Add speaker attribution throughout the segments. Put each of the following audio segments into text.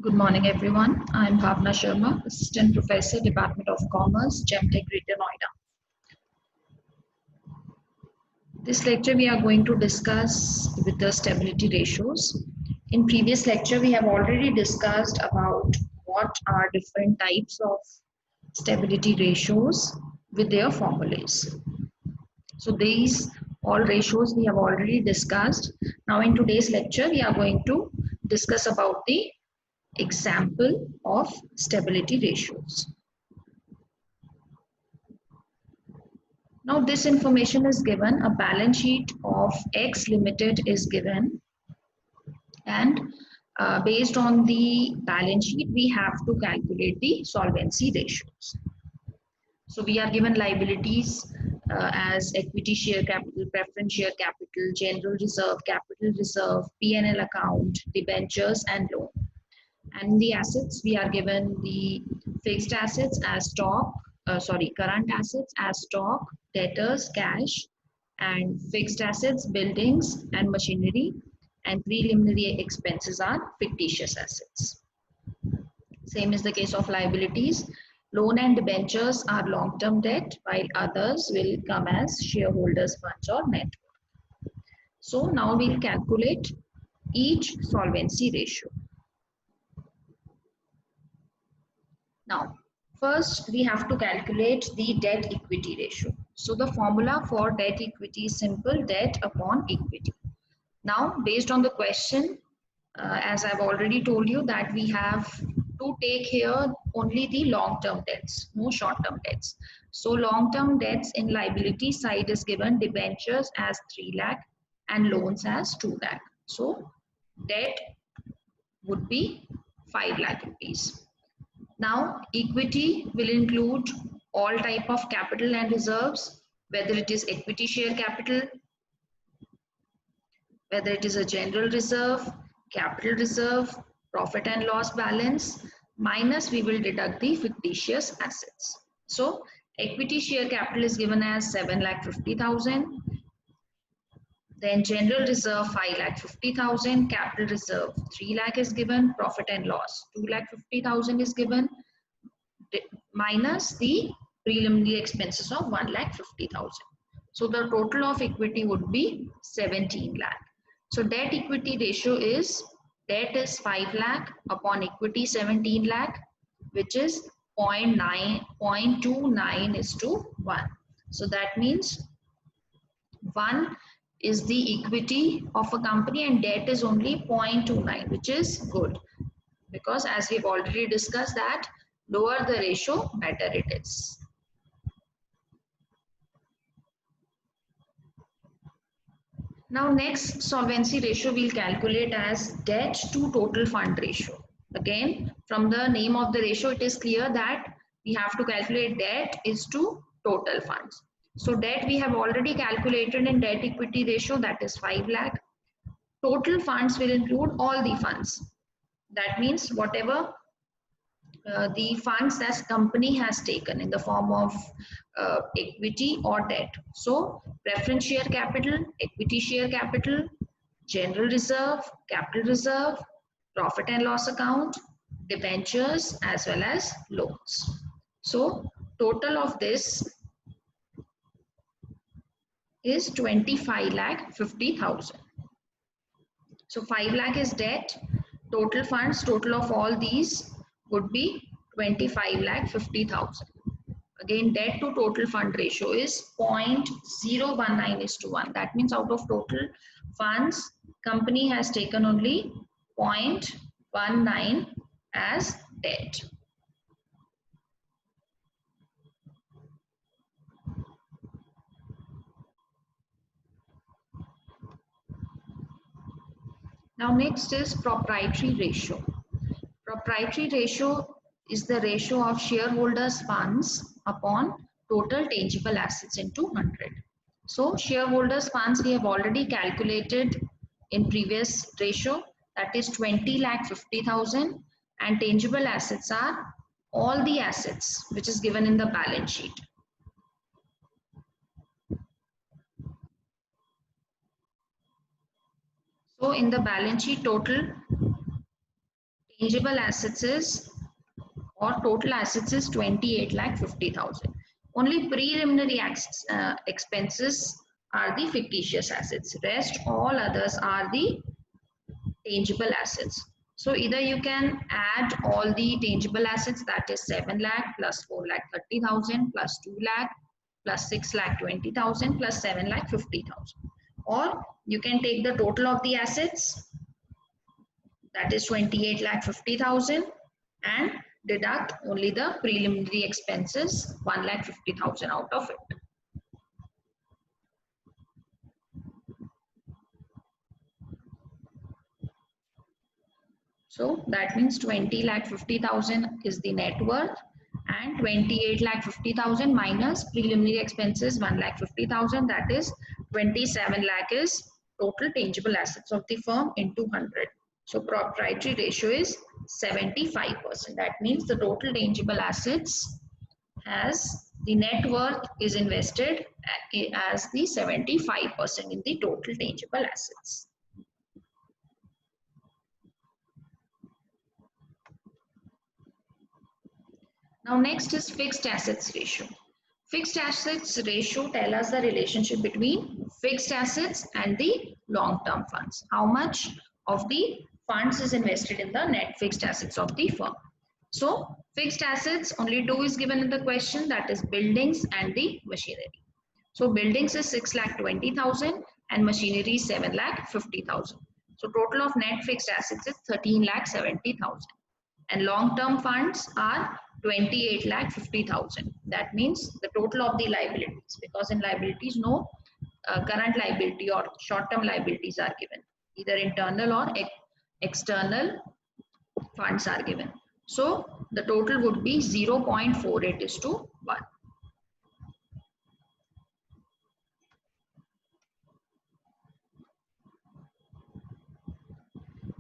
Speaker 1: Good morning, everyone. I'm Bhavna Sharma, Assistant Professor, Department of Commerce, GemTech, Greater Noida. This lecture we are going to discuss with the stability ratios. In previous lecture, we have already discussed about what are different types of stability ratios with their formulas. So these all ratios we have already discussed. Now in today's lecture, we are going to discuss about the example of stability ratios. Now this information is given, a balance sheet of X Limited is given, and based on the balance sheet we have to calculate the solvency ratios. So we are given liabilities as equity share capital, preference share capital, general reserve, P&L account, debentures and loan. And the assets we are given the fixed assets as current assets as stock, debtors, cash, and fixed assets, buildings and machinery, and preliminary expenses are fictitious assets. Same is the case of liabilities. Loan and debentures are long-term debt, while others will come as shareholders' funds or net worth. So now we'll calculate each solvency ratio. Now, first we have to calculate the debt equity ratio. So the formula for debt equity is simple: debt upon equity. Now, based on the question, as I've already told you that we have to take here only the long-term debts, no short-term debts. So long-term debts in liability side is given debentures as 3 lakh and loans as 2 lakh. So debt would be 5 lakh rupees. Now, equity will include all type of capital and reserves, whether it is equity share capital, whether it is a general reserve, capital reserve, profit and loss balance, minus we will deduct the fictitious assets. So, equity share capital is given as 7,50,000. Then general reserve 5,50,000, capital reserve 3 lakh is given, profit and loss 2,50,000 is given, minus the preliminary expenses of 1,50,000. So the total of equity would be 17 lakh. So debt equity ratio is debt is 5 lakh upon equity 17 lakh, which is 0.29:1. So that means 1 is the equity of a company and debt is only 0.29, which is good, because as we've already discussed that lower the ratio, better it is. Now next solvency ratio we'll calculate as debt to total fund ratio. Again, from the name of the ratio it is clear that we have to calculate debt is to total funds. So debt we have already calculated in debt equity ratio, that is 5 lakh. Total funds will include all the funds. That means whatever the funds that company has taken in the form of equity or debt. So preference share capital, equity share capital, general reserve, capital reserve, profit and loss account, debentures as well as loans. So total of this is 25,50,000. So 5 lakh is debt, total funds, total of all these would be 25,50,000. Again, debt to total fund ratio is 0.019:1. That means out of total funds, company has taken only 0.19 as debt. Now next is proprietary ratio. Proprietary ratio is the ratio of shareholders' funds upon total tangible assets into 100. So shareholders' funds we have already calculated in previous ratio, that is 20,50,000, and tangible assets are all the assets which is given in the balance sheet. So in the balance sheet total tangible assets is, or total assets is 28,50,000. Only preliminary expenses are the fictitious assets. Rest all others are the tangible assets. So either you can add all the tangible assets, that is 7 lakh plus 4 lakh 30,000 plus 2 lakh plus 6 lakh 20,000 plus 7 lakh 50,000. Or you can take the total of the assets, that is 28 lakh 50,000, and deduct only the preliminary expenses 1 lakh 50,000 out of it. So that means 20 lakh 50,000 is the net worth, and 28 lakh 50,000 minus preliminary expenses 1 lakh 50,000, that is 27 lakh is total tangible assets of the firm into 100. So proprietary ratio is 75%. That means the total tangible assets as the net worth is invested as the 75% in the total tangible assets. Now next is fixed assets ratio. Fixed assets ratio tell us the relationship between fixed assets and the long-term funds. How much of the funds is invested in the net fixed assets of the firm. So fixed assets, only two is given in the question, that is buildings and the machinery. So buildings is 6,20,000 and machinery is 7,50,000. So total of net fixed assets is 13,70,000. And long-term funds are 28,50,000. That means the total of the liabilities, because in liabilities no current liability or short-term liabilities are given. Either internal or external funds are given. So the total would be 0.48:1.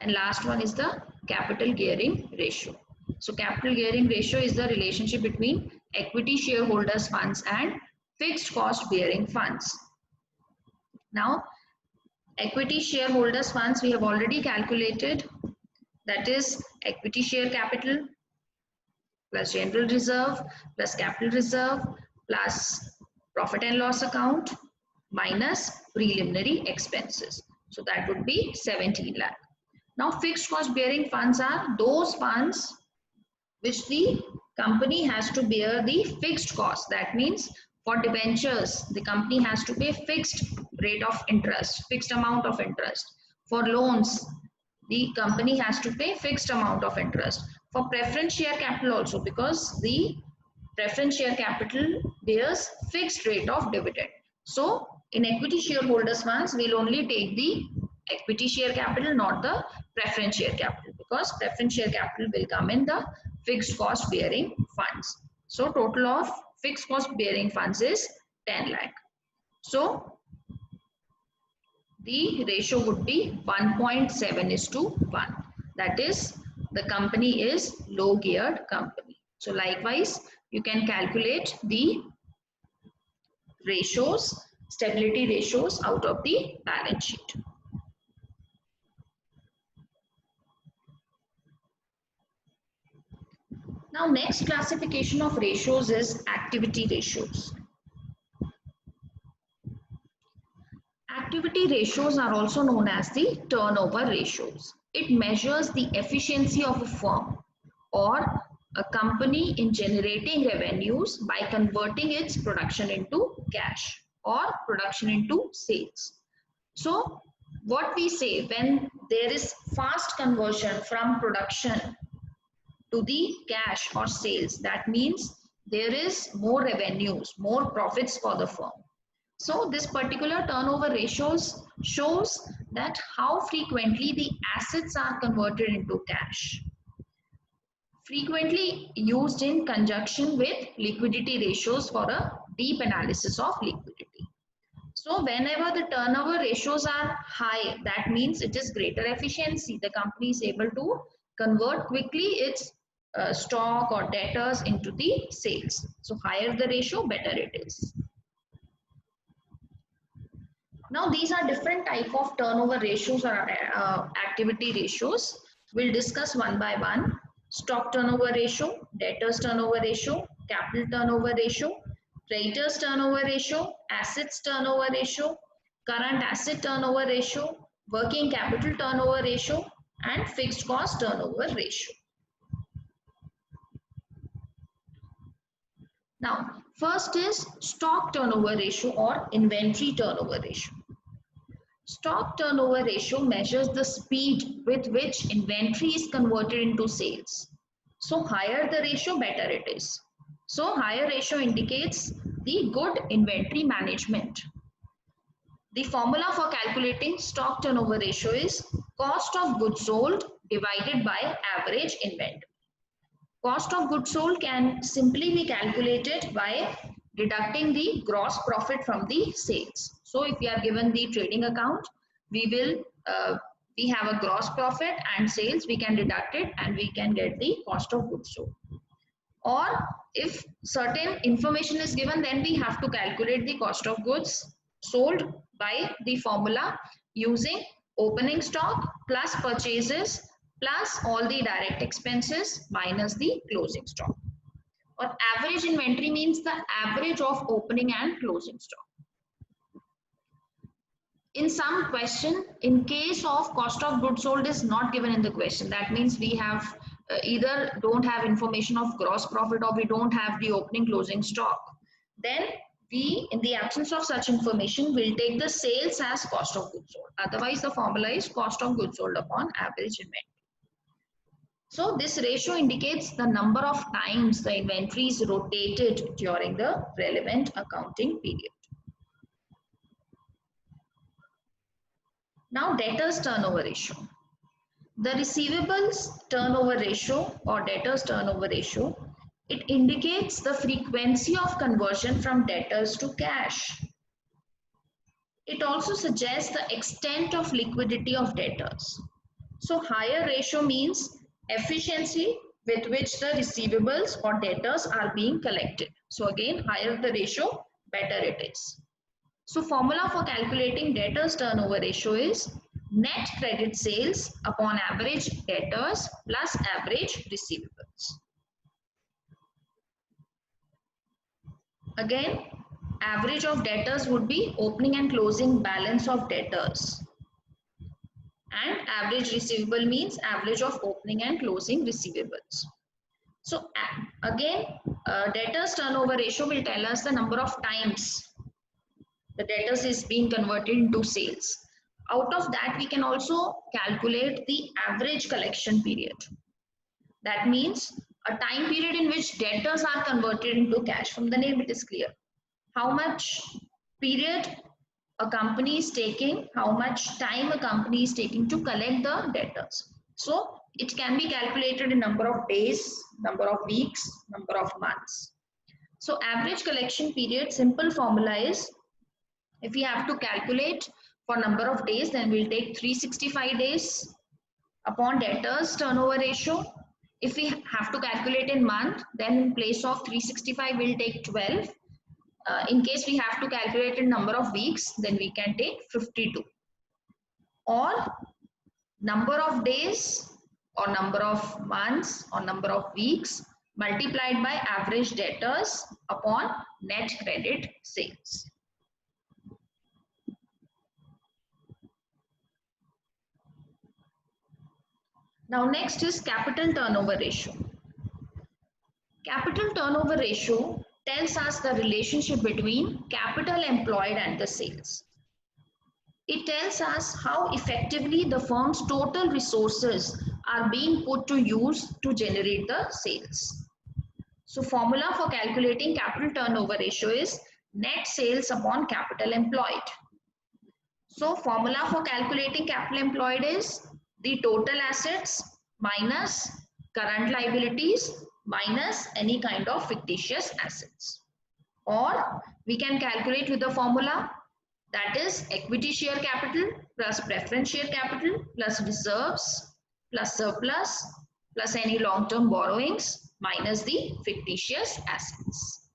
Speaker 1: And last one is the capital gearing ratio. So capital gearing ratio is the relationship between equity shareholders funds and fixed cost bearing funds. Now equity shareholders funds we have already calculated, that is equity share capital plus general reserve plus capital reserve plus profit and loss account minus preliminary expenses. So that would be 17 lakh. Now fixed cost bearing funds are those funds which the company has to bear the fixed cost. That means for debentures, the company has to pay fixed rate of interest, fixed amount of interest. For loans, the company has to pay fixed amount of interest. For preference share capital also, because the preference share capital bears fixed rate of dividend. So in equity shareholders funds, we'll only take the equity share capital, not the preference share capital, because preference share capital will come in the fixed cost bearing funds. So total of fixed cost bearing funds is 10 lakh. So the ratio would be 1.7:1. That is, the company is low geared company. So likewise, you can calculate the ratios, stability ratios out of the balance sheet. Now next classification of ratios is activity ratios. Activity ratios are also known as the turnover ratios. It measures the efficiency of a firm or a company in generating revenues by converting its production into cash or production into sales. So what we say, when there is fast conversion from production to the cash or sales, that means there is more revenues, more profits for the firm. So this particular turnover ratios shows that how frequently the assets are converted into cash. Frequently used in conjunction with liquidity ratios for a deep analysis of liquidity. So whenever the turnover ratios are high, that means it is greater efficiency. The company is able to convert quickly its stock or debtors into the sales. So higher the ratio, better it is. Now these are different type of turnover ratios or activity ratios. We'll discuss one by one. Stock turnover ratio, debtors turnover ratio, capital turnover ratio, creditors turnover ratio, assets turnover ratio, current asset turnover ratio, working capital turnover ratio, and fixed cost turnover ratio. Now, first is stock turnover ratio or inventory turnover ratio. Stock turnover ratio measures the speed with which inventory is converted into sales. So higher the ratio, better it is. So higher ratio indicates the good inventory management. The formula for calculating stock turnover ratio is cost of goods sold divided by average inventory. Cost of goods sold can simply be calculated by deducting the gross profit from the sales. So if we are given the trading account, we have a gross profit and sales, we can deduct it and we can get the cost of goods sold. Or if certain information is given, then we have to calculate the cost of goods sold by the formula using opening stock plus purchases plus all the direct expenses minus the closing stock. Or average inventory means the average of opening and closing stock. In some question, in case of cost of goods sold is not given in the question, that means we have either don't have information of gross profit or we don't have the opening closing stock, then we, in the absence of such information, will take the sales as cost of goods sold. Otherwise the formula is cost of goods sold upon average inventory. So this ratio indicates the number of times the inventory is rotated during the relevant accounting period. Now debtors turnover ratio. The receivables turnover ratio or debtors turnover ratio, it indicates the frequency of conversion from debtors to cash. It also suggests the extent of liquidity of debtors. So higher ratio means efficiency with which the receivables or debtors are being collected. So again, higher the ratio, better it is. So formula for calculating debtors turnover ratio is net credit sales upon average debtors plus average receivables. Again, average of debtors would be opening and closing balance of debtors. And average receivable means average of opening and closing receivables. So again, debtors turnover ratio will tell us the number of times the debtors is being converted into sales. Out of that, we can also calculate the average collection period. That means a time period in which debtors are converted into cash. From the name, it is clear. How much period a company is taking, how much time a company is taking to collect the debtors. So it can be calculated in number of days, number of weeks, number of months. So average collection period, simple formula is, if we have to calculate for number of days, then we'll take 365 days upon debtors turnover ratio. If we have to calculate in month, then in place of 365, we'll take 12. In case we have to calculate in number of weeks, then we can take 52. Or number of days or number of months or number of weeks multiplied by average debtors upon net credit sales. Now next is capital turnover ratio. Capital turnover ratio tells us the relationship between capital employed and the sales. It tells us how effectively the firm's total resources are being put to use to generate the sales. So formula for calculating capital turnover ratio is net sales upon capital employed. So formula for calculating capital employed is the total assets minus current liabilities minus any kind of fictitious assets. Or we can calculate with the formula, that is equity share capital plus preference share capital plus reserves plus surplus plus any long-term borrowings minus the fictitious assets.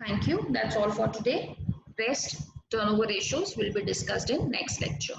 Speaker 1: Thank you. That's all for today. Rest turnover ratios will be discussed in next lecture.